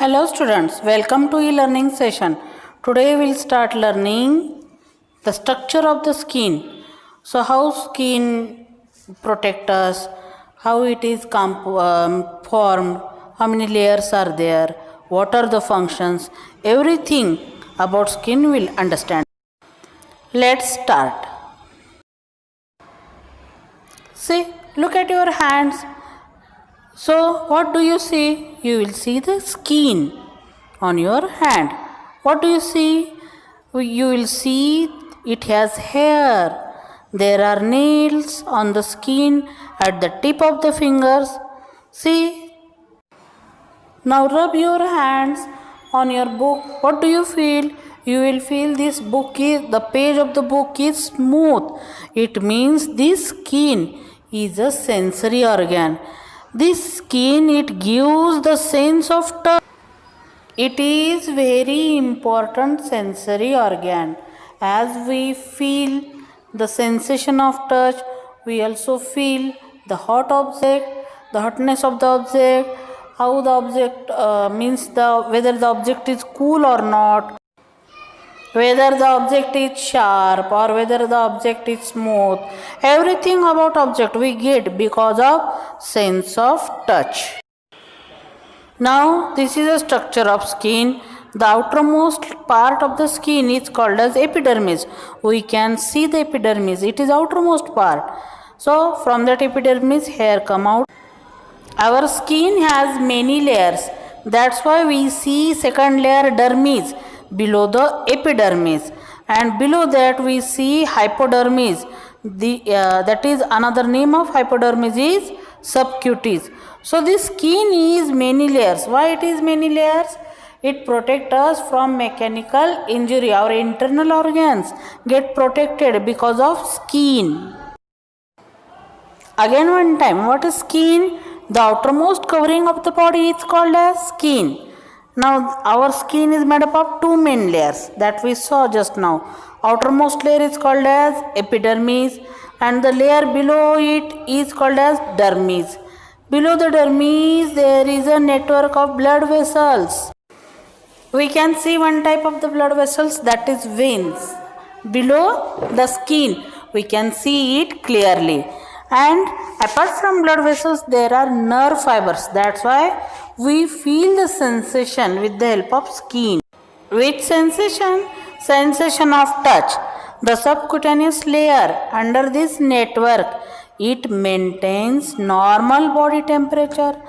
Hello students, welcome to e-learning session. Today we'll start learning the structure of the skin. So how skin protect us, how it is formed, how many layers are there, what are the functions, everything about skin we'll understand. Let's start. See, look at your hands. So, what do you see? You will see the skin on your hand. What do you see? You will see it has hair. There are nails on the skin at the tip of the fingers. See? Now rub your hands on your book. What do you feel? You will feel the page of the book is smooth. It means this skin is a sensory organ. This skin, it gives the sense of touch. It is very important sensory organ. As we feel the sensation of touch, we also feel the hot object, the hotness of the object, how the object whether the object is cool or not, whether the object is sharp or whether the object is smooth. Everything about object we get because of sense of touch. Now this is a structure of skin. The outermost part of the skin is called as epidermis. We can see the epidermis. It is outermost part. So from that epidermis hair come out. Our skin has many layers. That's why we see second layer dermis below the epidermis, and below that we see hypodermis. That is another name of hypodermis is subcutis. So this skin is many layers. Why it is many layers? It protects us from mechanical injury. Our internal organs get protected because of skin. Again one time, what is skin? The outermost covering of the body is called as skin. Now our skin is made up of two main layers that we saw just now. Outermost layer is called as epidermis and the layer below it is called as dermis. Below the dermis there is a network of blood vessels. We can see one type of the blood vessels, that is veins. Below the skin we can see it clearly. And apart from blood vessels there are nerve fibers. That's why we feel the sensation with the help of skin. Which sensation? Sensation of touch. The subcutaneous layer under this network, it maintains normal body temperature.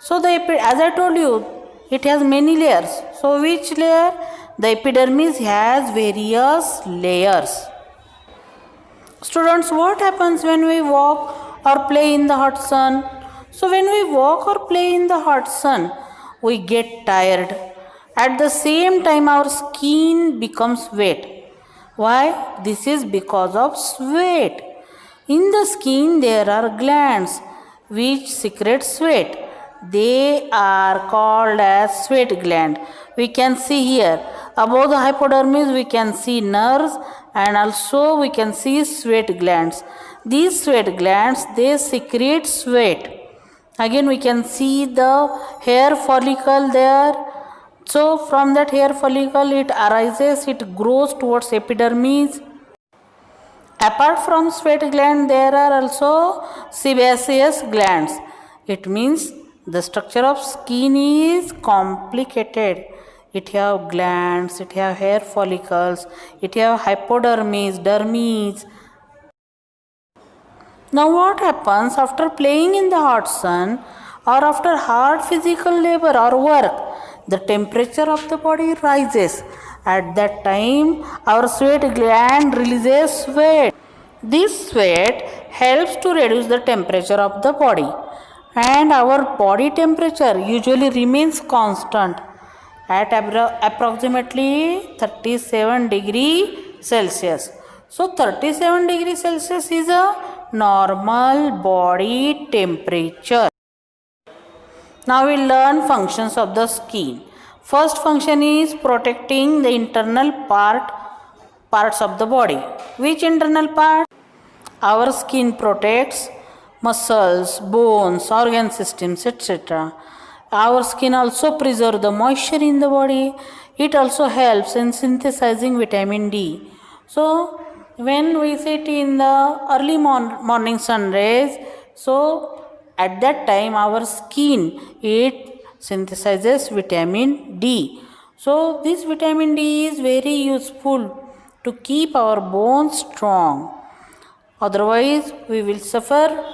So as I told you, it has many layers. So which layer? The epidermis has various layers. Students, what happens when we walk or play in the hot sun? So when we walk or play in the hot sun, we get tired. At the same time our skin becomes wet. Why? This is because of sweat. In the skin there are glands which secrete sweat. They are called as sweat gland. We can see here above the hypodermis we can see nerves and also we can see sweat glands. These sweat glands, they secrete sweat. Again we can see the hair follicle there. So from that hair follicle it arises, it grows towards epidermis. Apart from sweat gland there are also sebaceous glands. It means the structure of skin is complicated. It have glands, it have hair follicles, it have hypodermis, dermis. Now what happens after playing in the hot sun or after hard physical labor or work? The temperature of the body rises. At that time our sweat gland releases sweat. This sweat helps to reduce the temperature of the body, and our body temperature usually remains constant at approximately 37 degrees Celsius. So 37 degrees Celsius is a normal body temperature. Now we learn functions of the skin. First function is protecting the internal parts of the body. Which internal part? Our skin protects muscles, bones, organ systems, etc. Our skin also preserves the moisture in the body. It also helps in synthesizing vitamin D. So when we sit in the early morning sun rays, so at that time our skin it synthesizes vitamin D. So this vitamin D is very useful to keep our bones strong. Otherwise, we will suffer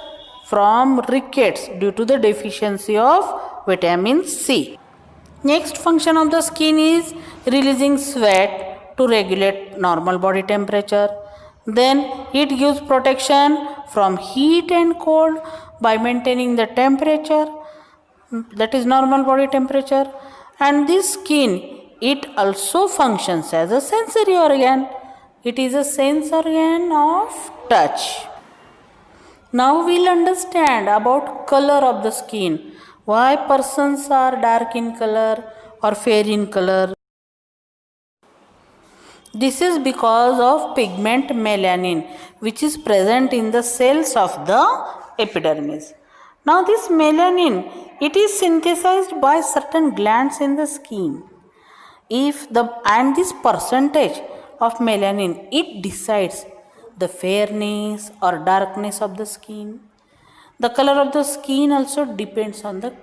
from rickets due to the deficiency of vitamin C. Next function of the skin is releasing sweat to regulate normal body temperature. Then it gives protection from heat and cold by maintaining the temperature, that is normal body temperature. And this skin it also functions as a sensory organ. It is a sense organ of touch. Now we'll understand about color of the skin. Why persons are dark in color or fair in color. This is because of pigment melanin, which is present in the cells of the epidermis. Now this melanin, it is synthesized by certain glands in the skin. And this percentage of melanin, it decides the fairness or darkness of the skin. The color of the skin also depends on the.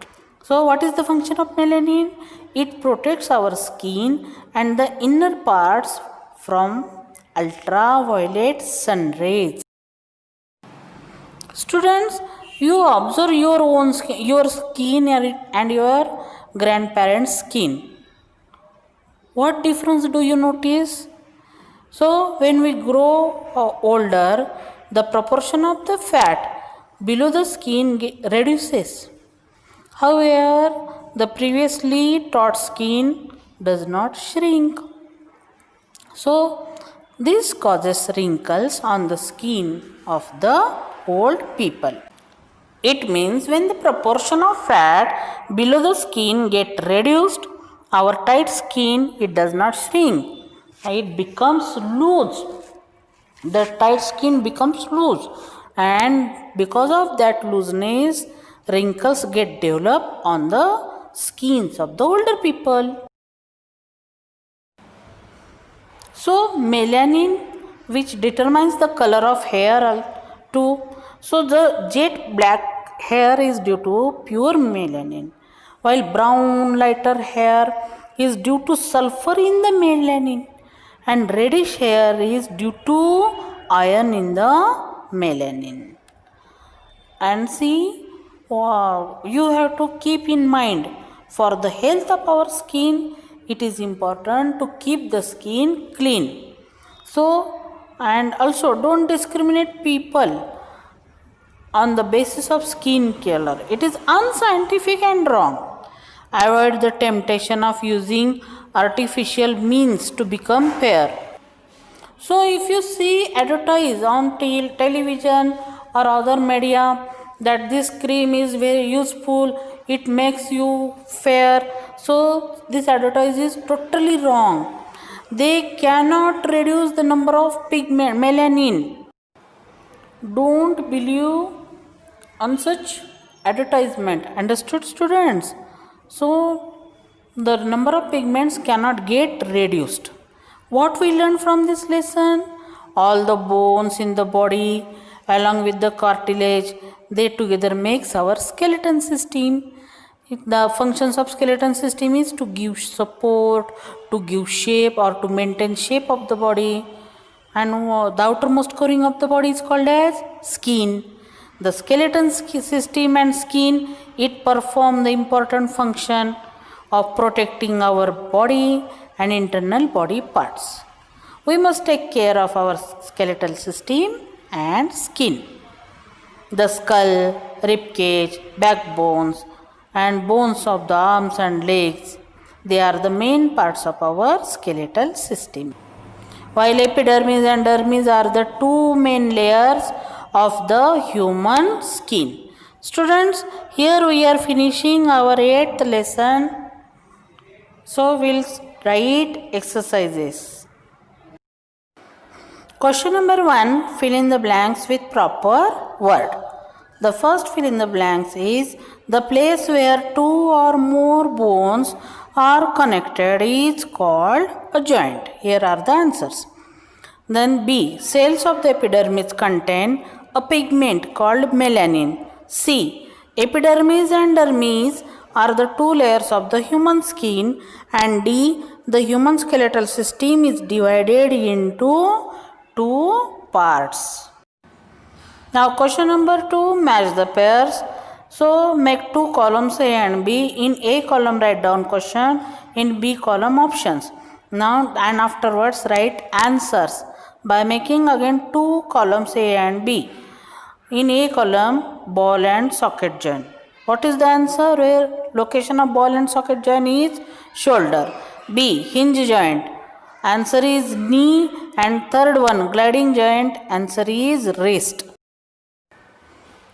So what is the function of melanin? It protects our skin and the inner parts from ultraviolet sun rays. Students, you observe your own skin, and your grandparents' skin. What difference do you notice? So when we grow older, the proportion of the fat below the skin reduces. However, the previously taut skin does not shrink. So this causes wrinkles on the skin of the old people. It means when the proportion of fat below the skin get reduced, our tight skin it does not shrink. It becomes loose. The tight skin becomes loose, and because of that looseness, wrinkles get developed on the skins of the older people. So melanin, which determines the color of hair too. So the jet black hair is due to pure melanin, while brown lighter hair is due to sulfur in the melanin, and reddish hair is due to iron in the melanin. And see, you have to keep in mind, for the health of our skin, it is important to keep the skin clean. So, and also don't discriminate people on the basis of skin color. It is unscientific and wrong. Avoid the temptation of using artificial means to become fair. So if you see advertise on television or other media that this cream is very useful, it makes you fair, so this advertise is totally wrong. They cannot reduce the number of pigment melanin. Don't believe on such advertisement. Understood, students? So the number of pigments cannot get reduced. What we learn from this lesson? All the bones in the body along with the cartilage, they together makes our skeleton system. The functions of skeleton system is to give support, to give shape or to maintain shape of the body. And the outermost covering of the body is called as skin. The skeleton system and skin, it perform the important function of protecting our body and internal body parts. We must take care of our skeletal system and skin. The skull, rib cage, backbones and bones of the arms and legs, they are the main parts of our skeletal system. While epidermis and dermis are the two main layers of the human skin. Students, here we are finishing our 8th lesson. So we'll write exercises. Question number 1, fill in the blanks with proper word. The first fill in the blanks is The place where two or more bones are connected is called a joint. Here are the answers. Then B. Cells of the epidermis contain a pigment called melanin. C. Epidermis and dermis are the two layers of the human skin. And D. The human skeletal system is divided into two parts. Now question number 2, match the pairs. So make two columns A and B. In A column write down question, in B column options. Now and afterwards write answers by making again two columns A and B. In A column, ball and socket joint. What is the answer? Where location of ball and socket joint is shoulder. B. Hinge joint. Answer is knee. And third one, gliding joint. Answer is wrist.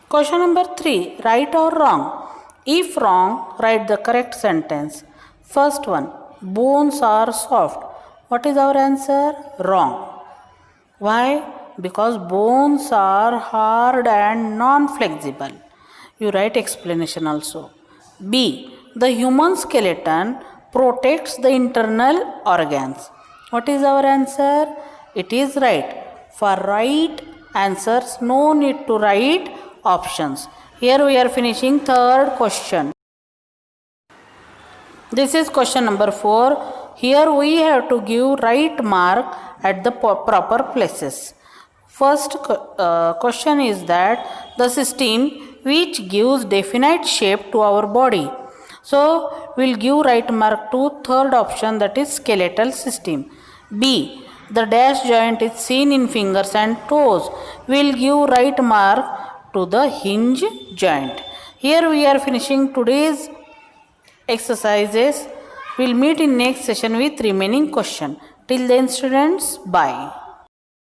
Question number 3. Right or wrong? If wrong, write the correct sentence. First one, bones are soft. What is our answer? Wrong. Why? Because bones are hard and non-flexible. You write explanation also. B. The human skeleton protects the internal organs. What is our answer? It is right. For right answers, no need to write options. Here we are finishing third question. This is question number 4. Here we have to give right mark at the proper places. First question is that the system which gives definite shape to our body. So we'll give right mark to third option, that is skeletal system. B. The dash joint is seen in fingers and toes. We'll give right mark to the hinge joint. Here we are finishing today's exercises. We'll meet in next session with remaining question. Till then students, bye.